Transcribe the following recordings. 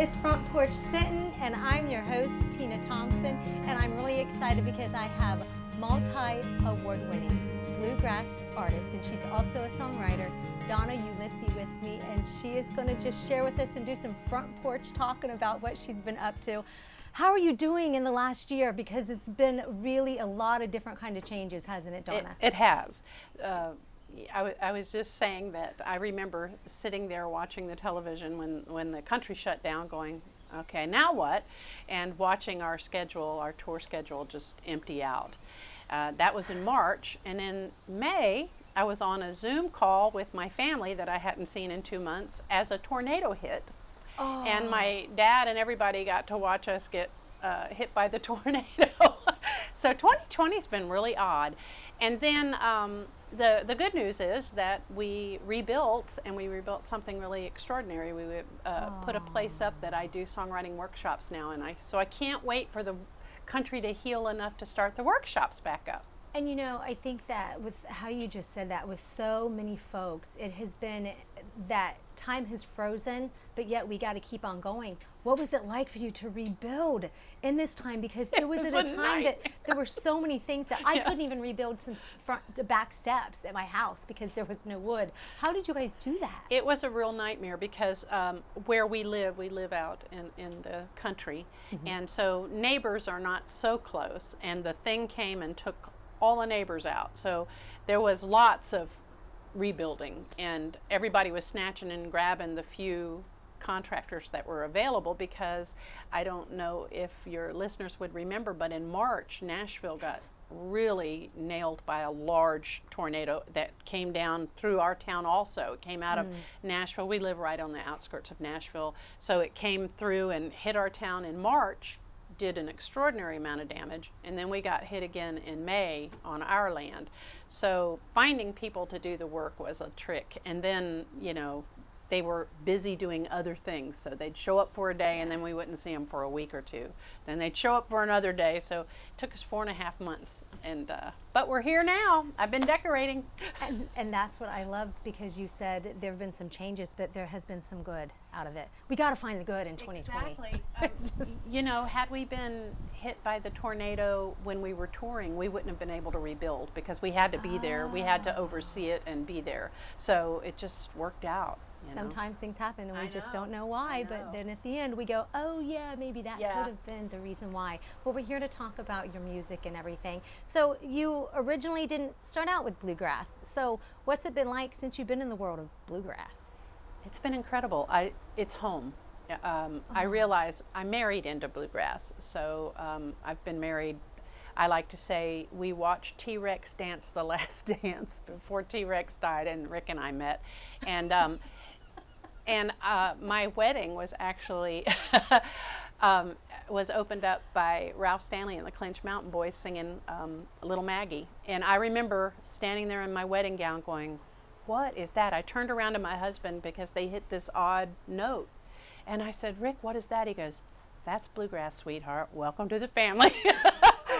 It's Front Porch Sittin, and I'm your host, Tina Thompson, and I'm really excited because I have multi-award-winning bluegrass artist, and she's also a songwriter, Donna Ulisse, with me, and she is going to just share with us and do some front porch talking about what she's been up to. How are you doing in the last year? Because it's been really a lot of different kind of changes, hasn't it, Donna? It has. I was just saying that I remember sitting there watching the television when the country shut down going, okay, now what? And watching our schedule, our tour schedule just empty out. That was in March, and in May, I was on a Zoom call with my family that I hadn't seen in 2 months as a tornado hit. Oh. And my dad and everybody got to watch us get hit by the tornado. So 2020's been really odd. And then the good news is that we rebuilt, and we rebuilt something really extraordinary. We put a place up that I do songwriting workshops now, and so I can't wait for the country to heal enough to start the workshops back up. And you know, I think that with how you just said that, with so many folks, it has been that time has frozen, but yet we got to keep on going. What was it like for you to rebuild in this time? Because it was at a time that there were so many things that I couldn't even rebuild some the back steps at my house because there was no wood. How did you guys do that? It was a real nightmare because where we live out in the country, and so neighbors are not so close, and the thing came and took all the neighbors out. So there was lots of rebuilding, and everybody was snatching and grabbing the few contractors that were available, because I don't know if your listeners would remember, but in March, Nashville got really nailed by a large tornado that came down through our town also. It came out of Nashville. We live right on the outskirts of Nashville. So it came through and hit our town in March, did an extraordinary amount of damage, and then we got hit again in May on our land. So finding people to do the work was a trick, and then, you know, they were busy doing other things, so they'd show up for a day and then we wouldn't see them for a week or two. Then they'd show up for another day, so it took us 4.5 months, and but we're here now. I've been decorating. And that's what I loved, because you said there have been some changes, but there has been some good out of it. We got to find the good in 2020. Exactly. You know, had we been hit by the tornado when we were touring, we wouldn't have been able to rebuild, because we had to be there. We had to oversee it and be there. So it just worked out. Sometimes things happen and we just don't know why, but then at the end we go, oh yeah, maybe that could have been the reason why. Well, we're here to talk about your music and everything. So you originally didn't start out with bluegrass. So what's it been like since you've been in the world of bluegrass? It's been incredible. It's home. I realize I'm married into bluegrass, so I've been married. I like to say we watched T-Rex dance the last dance before T-Rex died and Rick and I met. And my wedding was actually was opened up by Ralph Stanley and the Clinch Mountain Boys singing Little Maggie. And I remember standing there in my wedding gown going, what is that? I turned around to my husband because they hit this odd note. And I said, Rick, what is that? He goes, that's bluegrass, sweetheart. Welcome to the family.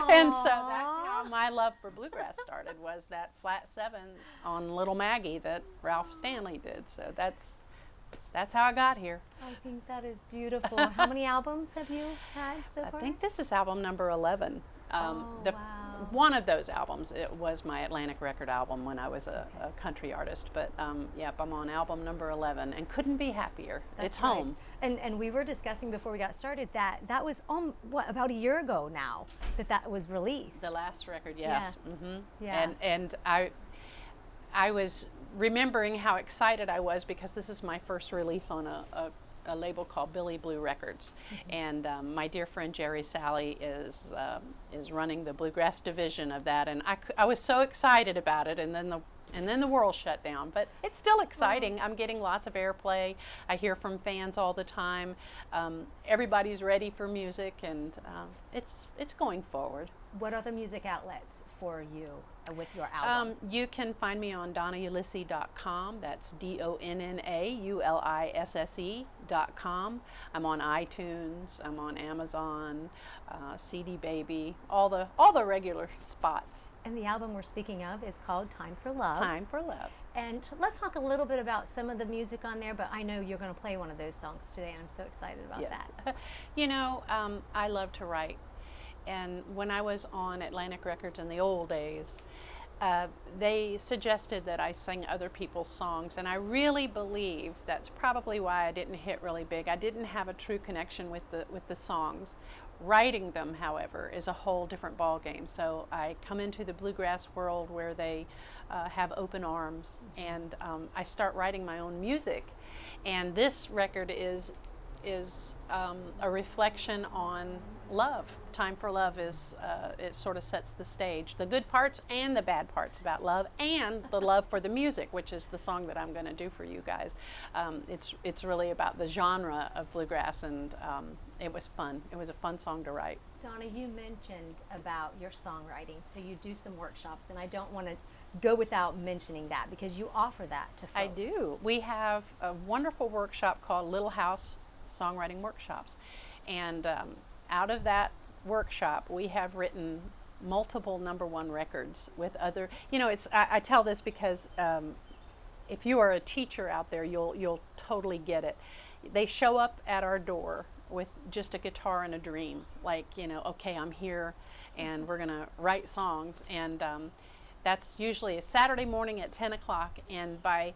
And so that's how my love for bluegrass started, was that flat 7 on Little Maggie that Ralph Stanley did. So that's how I got here. I think that is beautiful. How many albums have you had so far? I think this is album number 11. Wow. One of those albums, it was my Atlantic record album when I was a country artist. But yep, I'm on album number 11 and couldn't be happier. It's home. And we were discussing before we got started that was about a year ago now that was released. The last record, yes. Yeah. And I was remembering how excited I was, because this is my first release on a label called Billy Blue Records, and my dear friend Jerry Salley is running the bluegrass division of that, and I was so excited about it, and then the world shut down. But it's still exciting. I'm getting lots of airplay. I hear from fans all the time. Everybody's ready for music, and it's going forward. What other music outlets for you with your album? You can find me on DonnaUlisse.com. That's DonnaUlisse.com. I'm on iTunes. I'm on Amazon, CD Baby, all the regular spots. And the album we're speaking of is called Time for Love. Time for Love. And let's talk a little bit about some of the music on there, but I know you're going to play one of those songs today, and I'm so excited about that. You know, I love to write. And when I was on Atlantic Records in the old days, they suggested that I sing other people's songs, and I really believe that's probably why I didn't hit really big. I didn't have a true connection with the songs. Writing them, however, is a whole different ball game. So I come into the bluegrass world where they have open arms, and I start writing my own music. And this record is a reflection on love. Time for Love is it sort of sets the stage, the good parts and the bad parts about love, and the love for the music, which is the song that I'm going to do for you guys. It's really about the genre of bluegrass, and it was fun. It was a fun song to write. Donna, you mentioned about your songwriting, so you do some workshops, and I don't want to go without mentioning that because you offer that to folks. I do. We have a wonderful workshop called Little House Songwriting Workshops, and out of that workshop we have written multiple #1 records with other, you know, I tell this because if you are a teacher out there, you'll totally get it. They show up at our door with just a guitar and a dream, like, you know, okay, I'm here and we're gonna write songs, and that's usually a Saturday morning at 10 o'clock, and by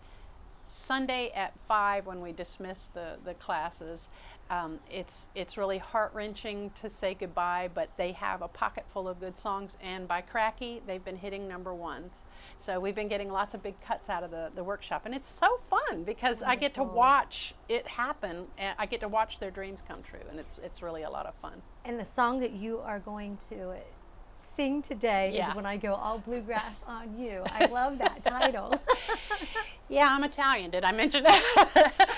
Sunday at 5 when we dismiss the classes, it's really heart-wrenching to say goodbye, but they have a pocket full of good songs, and by cracky they've been hitting #1s. So we've been getting lots of big cuts out of the workshop, and it's so fun because I get to watch it happen, and I get to watch their dreams come true, and it's really a lot of fun. And the song that you are going to sing today is When I Go All Bluegrass on You. I love that title. Yeah, I'm Italian. Did I mention that?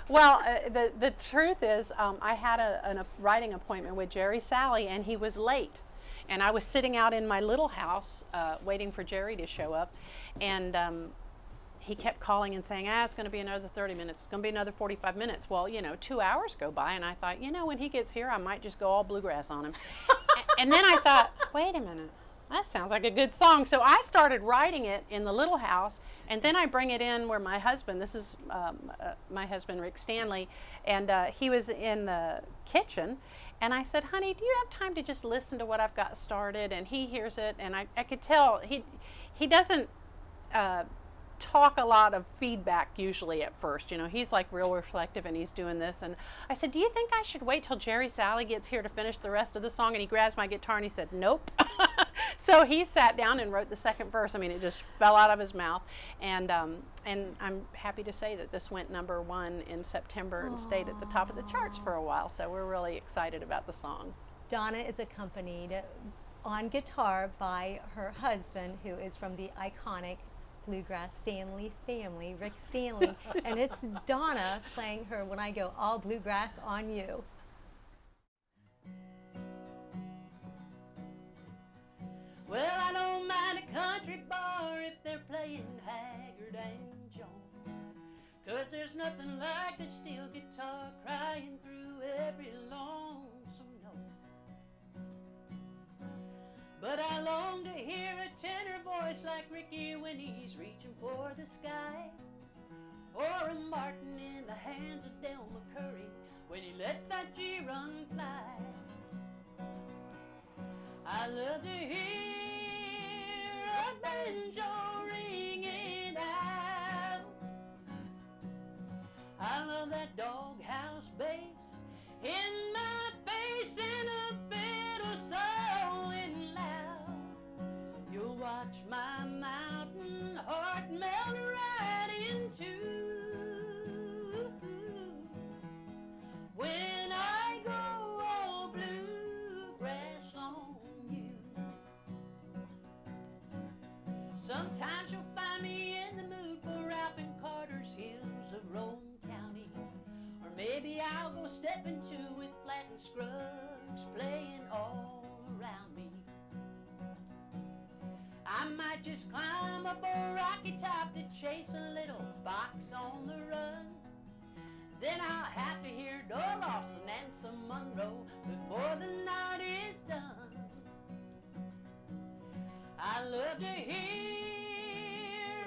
Well, the truth is, I had a writing appointment with Jerry Salley, and he was late. And I was sitting out in my little house waiting for Jerry to show up, and he kept calling and saying, it's going to be another 30 minutes, it's going to be another 45 minutes. Well, you know, 2 hours go by, and I thought, you know, when he gets here, I might just go all bluegrass on him. And then I thought, wait a minute, that sounds like a good song. So I started writing it in the little house, and then I bring it in where my husband, this is my husband, Rick Stanley, and he was in the kitchen, and I said, honey, do you have time to just listen to what I've got started? And he hears it, and I could tell he doesn't talk a lot of feedback usually at first. You know, he's like real reflective, and he's doing this, and I said, do you think I should wait till Jerry Salley gets here to finish the rest of the song? And he grabs my guitar and he said, nope. So he sat down and wrote the second verse. I mean, it just fell out of his mouth, and I'm happy to say that this went #1 in September and stayed at the top of the charts for a while, so we're really excited about the song. Donna is accompanied on guitar by her husband, who is from the iconic bluegrass Stanley family, Rick Stanley, and it's Donna playing her When I Go All Bluegrass on You. Well, I don't mind a country bar if they're playing Haggard and Jones, 'cause there's nothing like a steel guitar crying through every lonesome note. But I long to hear a tenor voice like Ricky when he's reaching for the sky, or a Martin in the hands of Del McCurry when he lets that G run fly. I love to hear a banjo ringing out. I love that doghouse bass in my face and a fiddle soloing loud. You'll watch my mountain heart melt right into when I go all bluegrass on you. Sometimes you'll find me in the mood for Ralph and Carter's Hills of Roane County, or maybe I'll go stepping to with Flat and Scruggs playing all around me. might just climb up a rocky top to chase a little fox on the run. Then I'll have to hear Dora Lawson and some Monroe before the night is done. I love to hear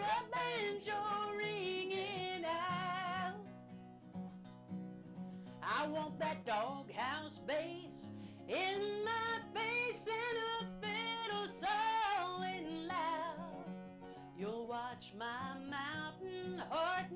a banjo ringing out. I want that doghouse bass in my face and a fiddle sawing loud. You'll watch my mountain heart